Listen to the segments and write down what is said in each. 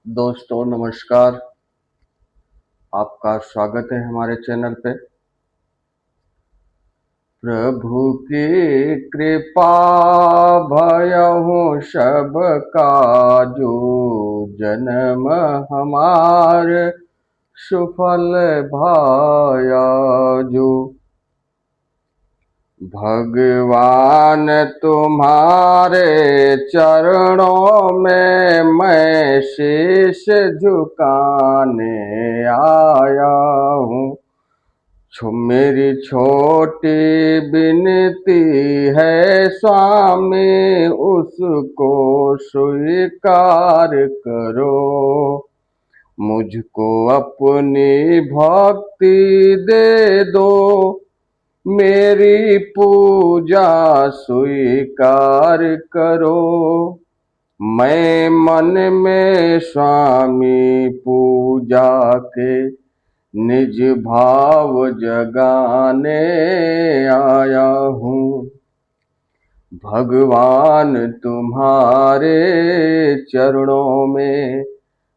दोस्तों नमस्कार। आपका स्वागत है हमारे चैनल पे। प्रभु की कृपा भयहु सब काजू, जन्म हमार सुफल भायाजू। भगवान तुम्हारे चरणों में मैं शीश झुकाने आया हूँ। मेरी छोटी विनती है स्वामी, उसको स्वीकार करो। मुझको अपनी भक्ति दे दो, मेरी पूजा स्वीकार करो। मैं मन में स्वामी पूजा के निज भाव जगाने आया हूँ। भगवान तुम्हारे चरणों में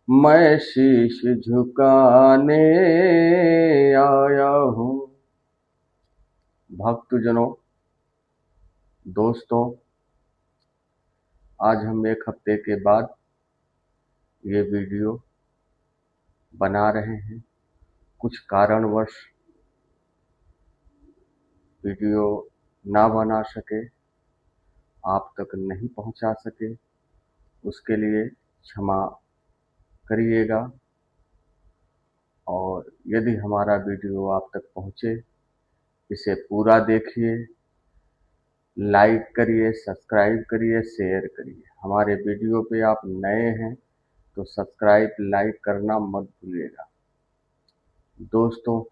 मैं शीश झुकाने आया हूँ। भक्तजनों, दोस्तों, आज हम एक हफ्ते के बाद ये वीडियो बना रहे हैं। कुछ कारणवश वीडियो ना बना सके, आप तक नहीं पहुंचा सके, उसके लिए क्षमा करिएगा। और यदि हमारा वीडियो आप तक पहुंचे, इसे पूरा देखिए, लाइक करिए, सब्सक्राइब करिए, शेयर करिए। हमारे वीडियो पे आप नए हैं तो सब्सक्राइब लाइक करना मत भूलिएगा। दोस्तों,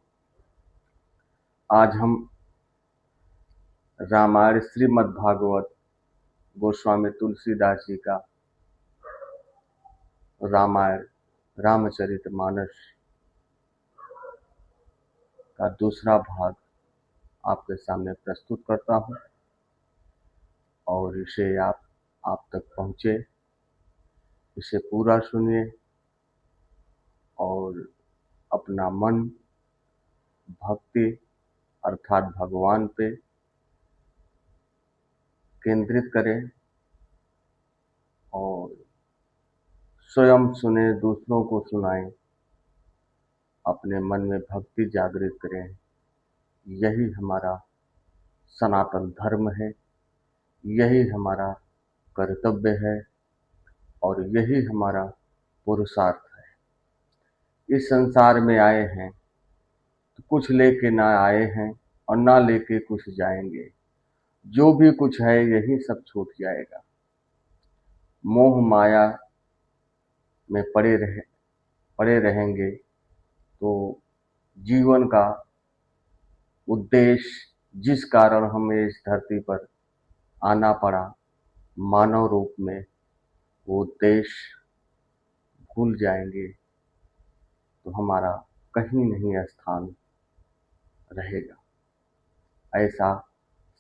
आज हम रामायण श्रीमद् भागवत गोस्वामी तुलसीदास जी का रामायण रामचरितमानस का दूसरा भाग आपके सामने प्रस्तुत करता हूँ। और इसे आप तक पहुँचे, इसे पूरा सुनिए और अपना मन भक्ति अर्थात भगवान पे केंद्रित करें और स्वयं सुने, दूसरों को सुनाएं, अपने मन में भक्ति जागृत करें। यही हमारा सनातन धर्म है, यही हमारा कर्तव्य है और यही हमारा पुरुषार्थ है। इस संसार में आए हैं तो कुछ लेके ना आए हैं और ना लेके कुछ जाएंगे। जो भी कुछ है यही सब छूट जाएगा। मोह माया में पड़े रहेंगे तो जीवन का उद्देश्य, जिस कारण हमें इस धरती पर आना पड़ा मानव रूप में, वो उद्देश्य भूल जाएंगे तो हमारा कहीं नहीं स्थान रहेगा। ऐसा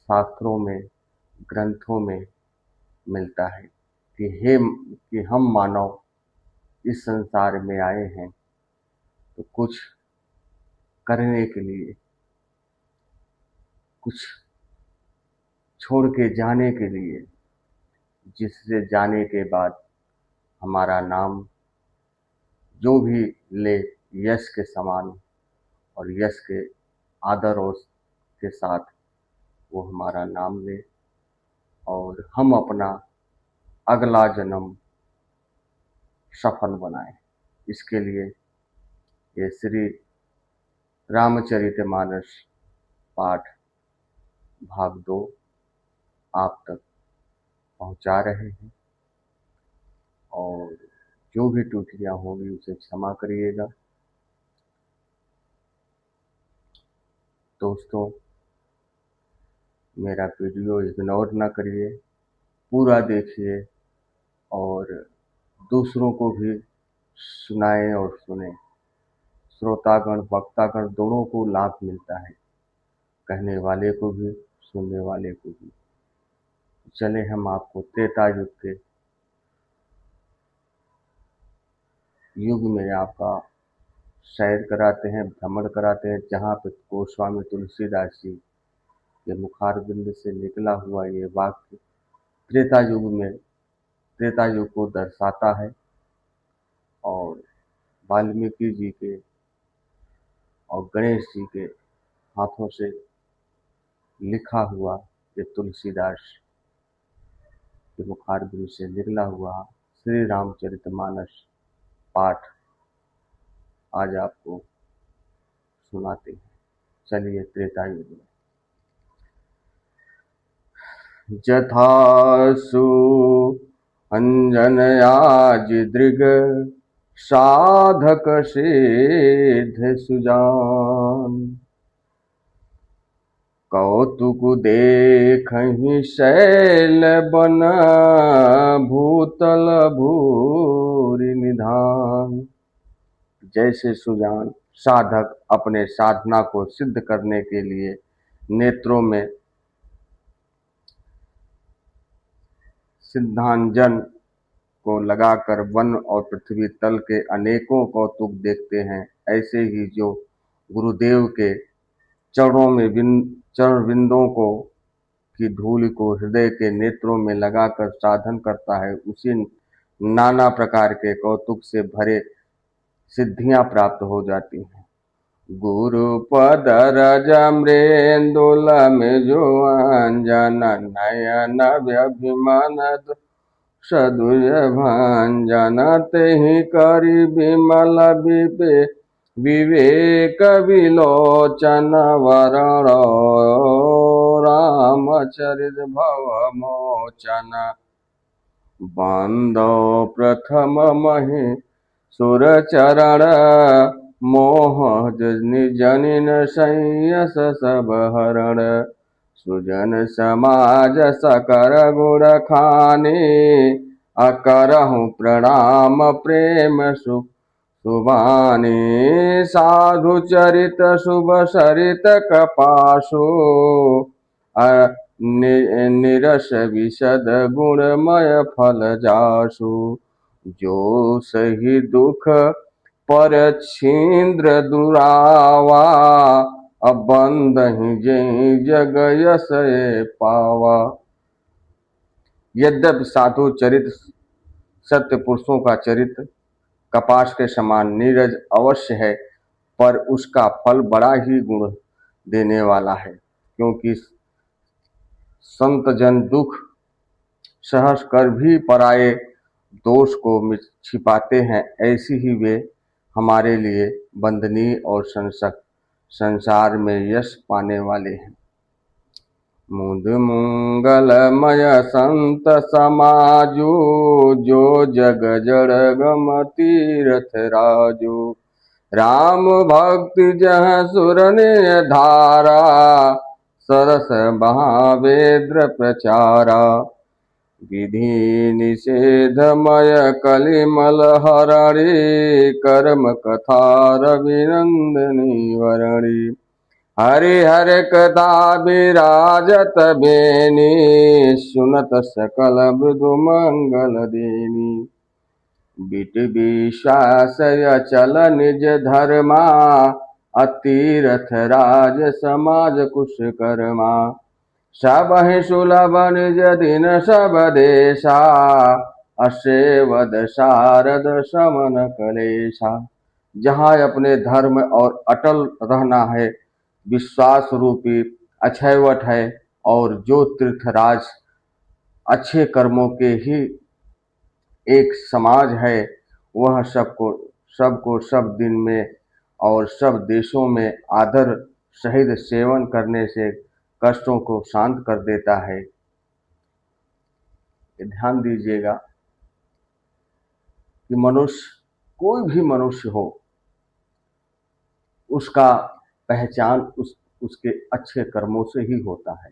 शास्त्रों में, ग्रंथों में मिलता है कि हम मानव इस संसार में आए हैं तो कुछ करने के लिए, कुछ छोड़ के जाने के लिए, जिससे जाने के बाद हमारा नाम जो भी ले यश के समान और यश के आदर और के साथ वो हमारा नाम ले और हम अपना अगला जन्म सफल बनाएं। इसके लिए ये श्री रामचरितमानस पाठ भाग 2 आप तक पहुंचा रहे हैं और जो भी त्रुटियां होंगी उसे क्षमा करिएगा। दोस्तों, मेरा वीडियो इग्नोर ना करिए, पूरा देखिए और दूसरों को भी सुनाएं और सुने। श्रोतागण वक्तागण दोनों को लाभ मिलता है, कहने वाले को भी, सुनने वाले को भी। चले हम आपको त्रेता युग के युग में आपका सैर कराते हैं, भ्रमण कराते हैं, जहाँ पे गोस्वामी तुलसीदास जी के मुखारबिंद से निकला हुआ ये वाक्य त्रेता युग को दर्शाता है। और वाल्मीकि जी के और गणेश जी के हाथों से लिखा हुआ ये तुलसीदास के मुखारबिंद से निकला हुआ श्री रामचरितमानस पाठ आज आपको सुनाते हैं। चलिए त्रेता युग में। जथासु अंजनयाजिदृग साधक सिद्ध सुजान, कौतुक देखहि शैल बन भूतल भूरि निधान। जैसे सुजान साधक अपने साधना को सिद्ध करने के लिए नेत्रों में सिद्धांजन को लगाकर वन और पृथ्वी तल के अनेकों कौतुक देखते हैं, ऐसे ही जो गुरुदेव के चरण बिंदों को की धूल को हृदय के नेत्रों में लगाकर साधन करता है, उसे नाना प्रकार के कौतुक से भरे सिद्धियां प्राप्त हो जाती हैं। गुरु पद रज मृदुल में जो अंजन नयन व्यभिमान सदुज भंजन तेहि करि विमल विवेक विलोचन वरण रामचरित भव मोचन। बंदो प्रथम महि सुर चरण मोह जनिन संयस सब हरण। सुजन समाज सकर गुण खाने अकरहु प्रणाम प्रेम सुबानी। साधु चरित शुभ सरित कपासु निरस विशद गुणमय फल जासु। जो सही दुख पर छींद्र दुरावा अबंधहि जय जग यस पावा। यद्यपि साधु चरित सत्य पुरुषों का चरित्र कपास के समान नीरज अवश्य है, पर उसका फल बड़ा ही गुण देने वाला है, क्योंकि संत जन दुख सहस कर भी पराये दोष को छिपाते हैं, ऐसी ही वे हमारे लिए वंदनीय और संसार में यश पाने वाले हैं। मुद मंगलमय संत समाजो जो जग जड़ गम तीरथ राजो। राम भक्ति जह सुरने धारा सरस महावेद्र प्रचारा। विधि निषेधमय कलिमल हरणी कर्म कथा रविनंदनी वरणी। हरि हर कथा विराजत बेनी सुनत सकल मृदु मंगल देनी। बिट विश्वास चल निज धर्मा अतीरथ राज समाज कुश कर्मा। सब ही सुलभ निज दिन सब देशा असेवद शारद समन कलेशा। जहाँ अपने धर्म और अटल रहना है, विश्वास रूपी अक्षयवट है, और जो तीर्थराज अच्छे कर्मों के ही एक समाज है, वह सबको सब दिन में और सब देशों में आदर सहित सेवन करने से कष्टों को शांत कर देता है। ध्यान दीजिएगा कि कोई भी मनुष्य हो, उसका पहचान उसके अच्छे कर्मों से ही होता है,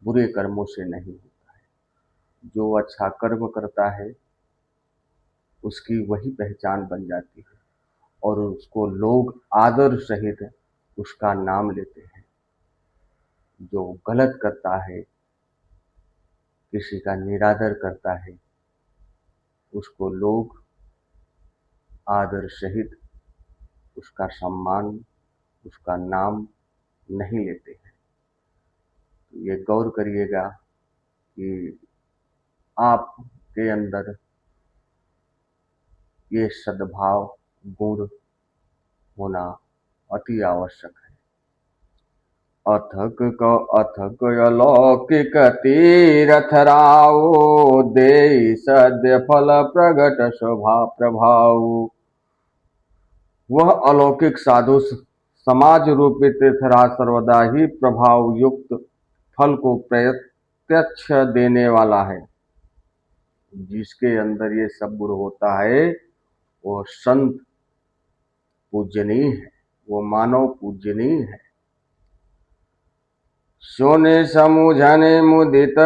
बुरे कर्मों से नहीं होता है। जो अच्छा कर्म करता है उसकी वही पहचान बन जाती है, और उसको लोग आदर सहित उसका नाम लेते हैं। जो गलत करता है, किसी का निरादर करता है, उसको लोग आदर सहित उसका सम्मान, उसका नाम नहीं लेते हैं। तो ये गौर करिएगा कि आपके अंदर ये सद्भाव गुण होना अति आवश्यक है। अथक अलौकिक तीरथ रावो, देई सद्य फल प्रगट शोभा प्रभाव। वह अलौकिक साधु समाज रूपी तीर्थराज सर्वदा ही प्रभाव युक्त फल को प्रत्यक्ष देने वाला है। जिसके अंदर ये सब गुण होता है वो संत पूजनीय है, वो मानव पूजनीय है। सोने समुझने मुदित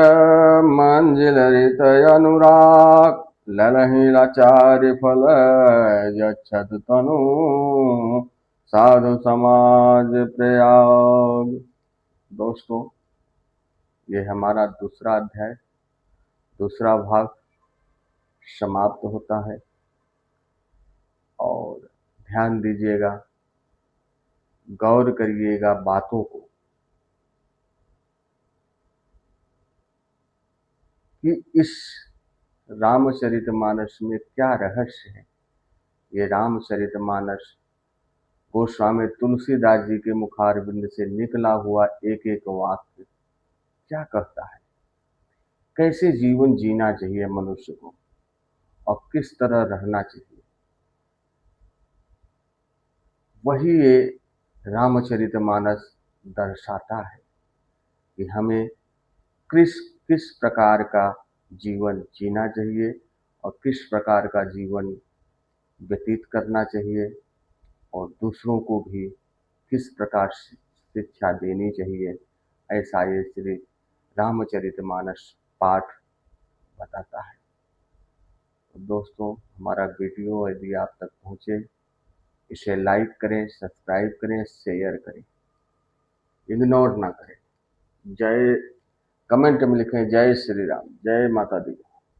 मंजिल रित अनुराग, ललहि लाचार्य फल यच्छत तनु साधु समाज प्रयाग। दोस्तों, ये हमारा दूसरा अध्याय, दूसरा भाग समाप्त होता है। और ध्यान दीजिएगा, गौर करिएगा बातों को कि इस रामचरितमानस में क्या रहस्य है। ये रामचरितमानस गोस्वामी तुलसीदास जी के मुखारबिंद से निकला हुआ एक एक वाक्य क्या कहता है, कैसे जीवन जीना चाहिए मनुष्य को और किस तरह रहना चाहिए, वही ये रामचरितमानस दर्शाता है कि हमें किस किस प्रकार का जीवन जीना चाहिए और किस प्रकार का जीवन व्यतीत करना चाहिए और दूसरों को भी किस प्रकार शिक्षा देनी चाहिए। ऐसा ये श्री रामचरितमानस पाठ बताता है। तो दोस्तों, हमारा वीडियो यदि आप तक पहुँचे, इसे लाइक करें, सब्सक्राइब करें, शेयर करें, इग्नोर ना करें। जय, कमेंट में लिखें जय श्री राम, जय माता दी।